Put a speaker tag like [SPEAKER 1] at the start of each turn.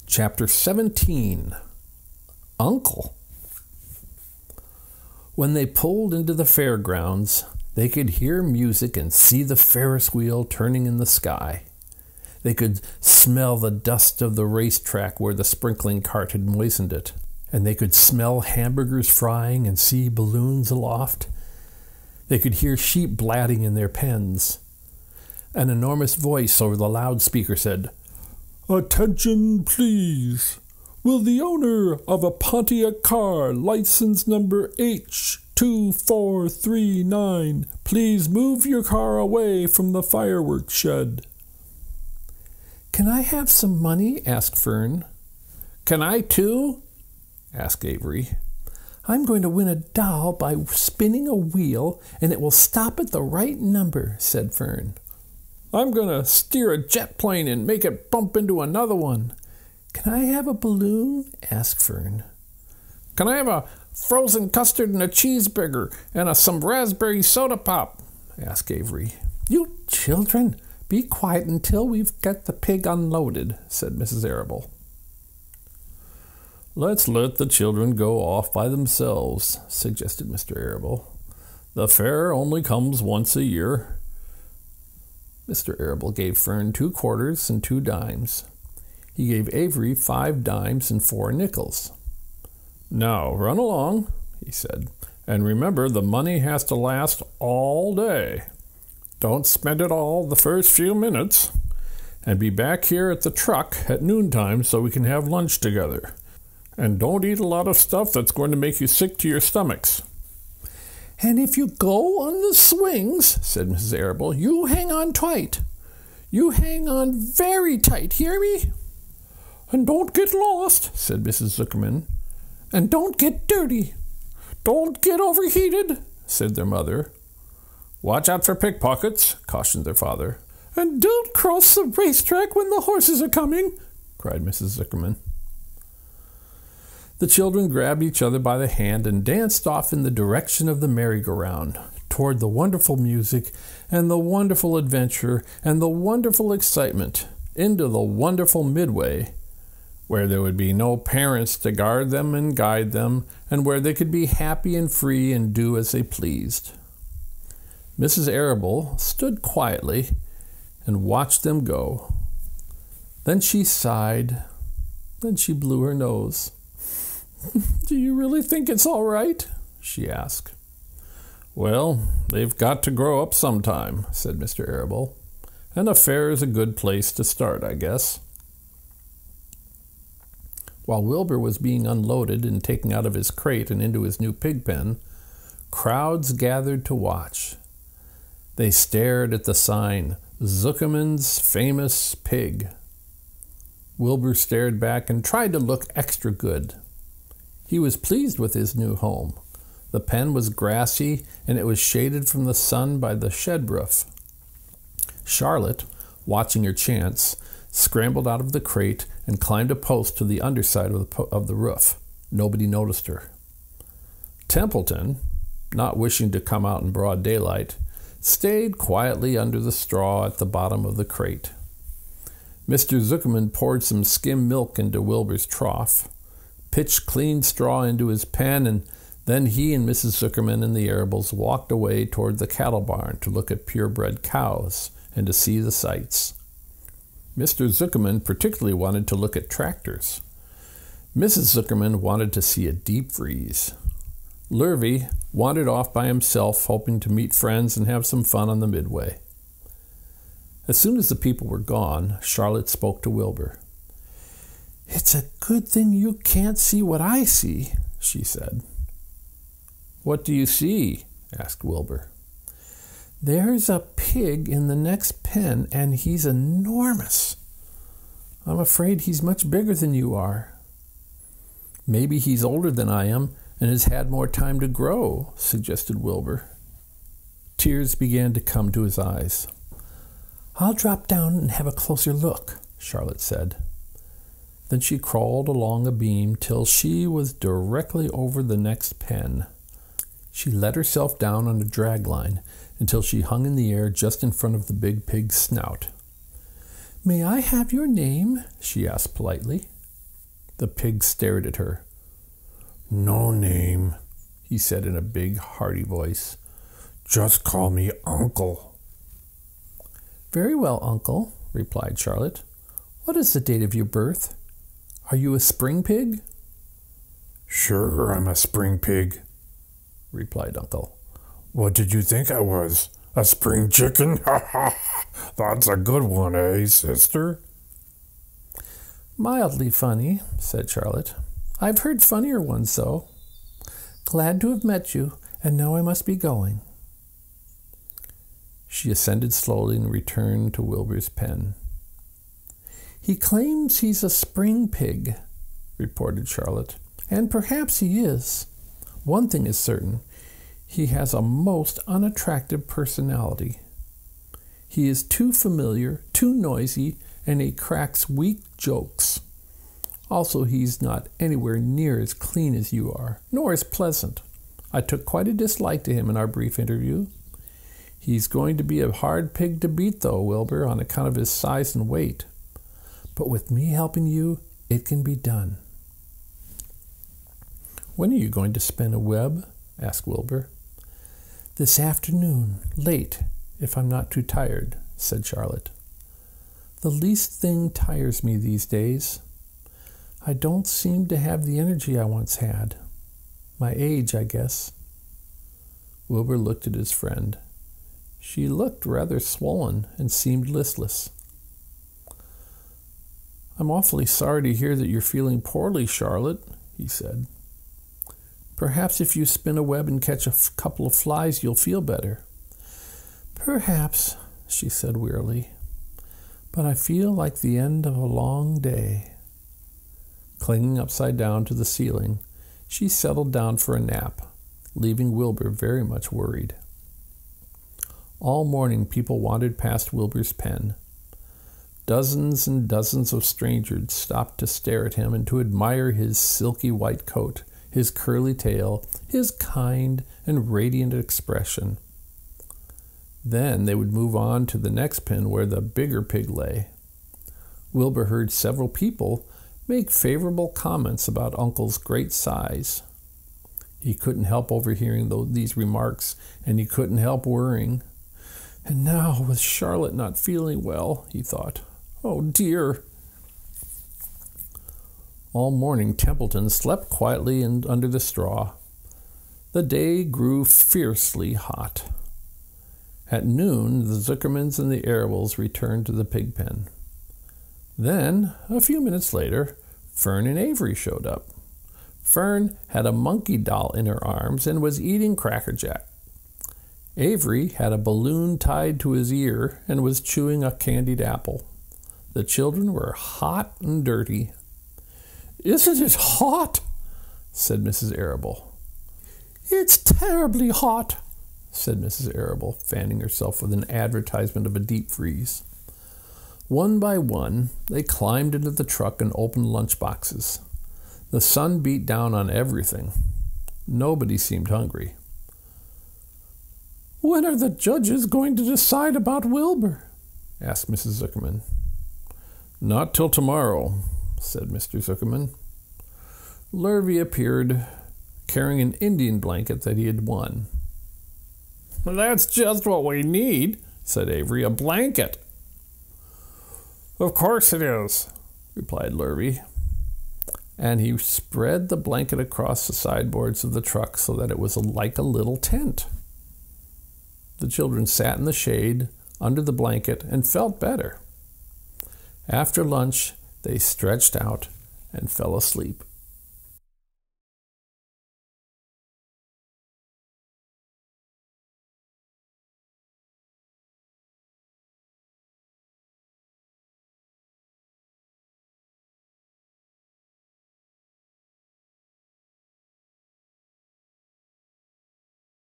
[SPEAKER 1] Chapter 17. Uncle. When they pulled into the fairgrounds, they could hear music and see the Ferris wheel turning in the sky. They could smell the dust of the racetrack where the sprinkling cart had moistened it, and they could smell hamburgers frying and see balloons aloft. They could hear sheep blatting in their pens. An enormous voice over the loudspeaker said, "Attention, please. Will the owner of a Pontiac car, license number H2439, please move your car away from the fireworks shed?" "Can I have some money?" asked Fern. "Can I too?" asked Avery. "I'm going to win a doll by spinning a wheel, and it will stop at the right number," said Fern. "I'm going to steer a jet plane and make it bump into another one." "Can I have a balloon?" asked Fern. "Can I have a frozen custard and a cheeseburger and some raspberry soda pop?" asked Avery. "You children, be quiet until we've got the pig unloaded," said Mrs. Arable. "Let's let the children go off by themselves," suggested Mr. Arable. "The fair only comes once a year." Mr. Arable gave Fern 2 quarters and 2 dimes. He gave Avery 5 dimes and 4 nickels. "Now run along," he said, "and remember the money has to last all day. Don't spend it all the first few minutes. And be back here at the truck at noontime so we can have lunch together. And don't eat a lot of stuff that's going to make you sick to your stomachs." "And if you go on the swings," said Mrs. Arable, "you hang on tight. You hang on very tight, hear me?" "And don't get lost," said Mrs. Zuckerman. "And don't get dirty." "Don't get overheated," said their mother. "Watch out for pickpockets," cautioned their father. "And don't cross the racetrack when the horses are coming," cried Mrs. Zuckerman. The children grabbed each other by the hand and danced off in the direction of the merry-go-round, toward the wonderful music and the wonderful adventure and the wonderful excitement, into the wonderful Midway, where there would be no parents to guard them and guide them, and where they could be happy and free and do as they pleased. Mrs. Arable stood quietly and watched them go. Then she sighed. Then she blew her nose. "Do you really think it's all right?" she asked. "Well, they've got to grow up sometime," said Mr. Arable. "And a fair is a good place to start, I guess." While Wilber was being unloaded and taken out of his crate and into his new pig pen, crowds gathered to watch. They stared at the sign, "Zuckerman's Famous Pig." Wilber stared back and tried to look extra good. He was pleased with his new home. The pen was grassy, and it was shaded from the sun by the shed roof. Charlotte, watching her chance, scrambled out of the crate and climbed a post to the underside of the roof. Nobody noticed her. Templeton, not wishing to come out in broad daylight, stayed quietly under the straw at the bottom of the crate. Mr. Zuckerman poured some skim milk into Wilbur's trough, pitched clean straw into his pen, and then he and Mrs. Zuckerman and the Arables walked away toward the cattle barn to look at purebred cows and to see the sights. Mr. Zuckerman particularly wanted to look at tractors. Mrs. Zuckerman wanted to see a deep freeze. Lurvy wandered off by himself, hoping to meet friends and have some fun on the Midway. As soon as the people were gone, Charlotte spoke to Wilber. "It's a good thing you can't see what I see," she said. "What do you see?" asked Wilber. "There's a pig in the next pen, and he's enormous. I'm afraid he's much bigger than you are." "Maybe he's older than I am and has had more time to grow," suggested Wilber. Tears began to come to his eyes. "I'll drop down and have a closer look," Charlotte said. Then she crawled along a beam till she was directly over the next pen. She let herself down on a drag line until she hung in the air just in front of the big pig's snout. "May I have your name?" she asked politely. The pig stared at her.
[SPEAKER 2] "No name,"
[SPEAKER 1] he said in a big, hearty voice.
[SPEAKER 2] "Just call me Uncle."
[SPEAKER 1] "Very well, Uncle," replied Charlotte. "What is the date of your birth? Are you a spring pig?"
[SPEAKER 2] "Sure, I'm a spring pig,"
[SPEAKER 1] replied Uncle.
[SPEAKER 2] "What did you think I was? A spring chicken? Ha ha! That's a good one, eh, sister?"
[SPEAKER 1] "Mildly funny," said Charlotte. "I've heard funnier ones, though. Glad to have met you, and now I must be going." She ascended slowly and returned to Wilbur's pen. "He claims he's a spring pig," reported Charlotte, "and perhaps he is. One thing is certain. He has a most unattractive personality. He is too familiar, too noisy, and he cracks weak jokes. Also, he's not anywhere near as clean as you are, nor as pleasant. I took quite a dislike to him in our brief interview. He's going to be a hard pig to beat, though, Wilber, on account of his size and weight. But with me helping you, it can be done." "When are you going to spin a web?" asked Wilber. "This afternoon, late, if I'm not too tired," said Charlotte. "The least thing tires me these days. I don't seem to have the energy I once had. My age, I guess." Wilber looked at his friend. She looked rather swollen and seemed listless. "I'm awfully sorry to hear that you're feeling poorly, Charlotte," he said. "Perhaps if you spin a web and catch a couple of flies, you'll feel better." "Perhaps," she said wearily. "But I feel like the end of a long day." Clinging upside down to the ceiling, she settled down for a nap, leaving Wilber very much worried. All morning people wandered past Wilbur's pen. Dozens and dozens of strangers stopped to stare at him and to admire his silky white coat, his curly tail, his kind and radiant expression. Then they would move on to the next pen where the bigger pig lay. Wilber heard several people make favorable comments about Uncle's great size. He couldn't help overhearing these remarks, and he couldn't help worrying. And now, with Charlotte not feeling well, he thought, "Oh dear." All morning Templeton slept quietly under the straw. The day grew fiercely hot. At noon, the Zuckermans and the Arabels returned to the pig pen. Then, a few minutes later, Fern and Avery showed up. Fern had a monkey doll in her arms and was eating Cracker Jack. Avery had a balloon tied to his ear and was chewing a candied apple. The children were hot and dirty. "Isn't it hot?" said Mrs. Arable. "It's terribly hot," said Mrs. Arable, fanning herself with an advertisement of a deep freeze. One by one, they climbed into the truck and opened lunch boxes. The sun beat down on everything. Nobody seemed hungry. "When are the judges going to decide about Wilber?" asked Mrs. Zuckerman. "Not till tomorrow," said Mr. Zuckerman. Lurvy appeared, carrying an Indian blanket that he had won. "That's just what we need," said Avery, "a blanket." "Of course it is," replied Lurvy. And he spread the blanket across the sideboards of the truck so that it was like a little tent. The children sat in the shade under the blanket and felt better. After lunch, they stretched out and fell asleep.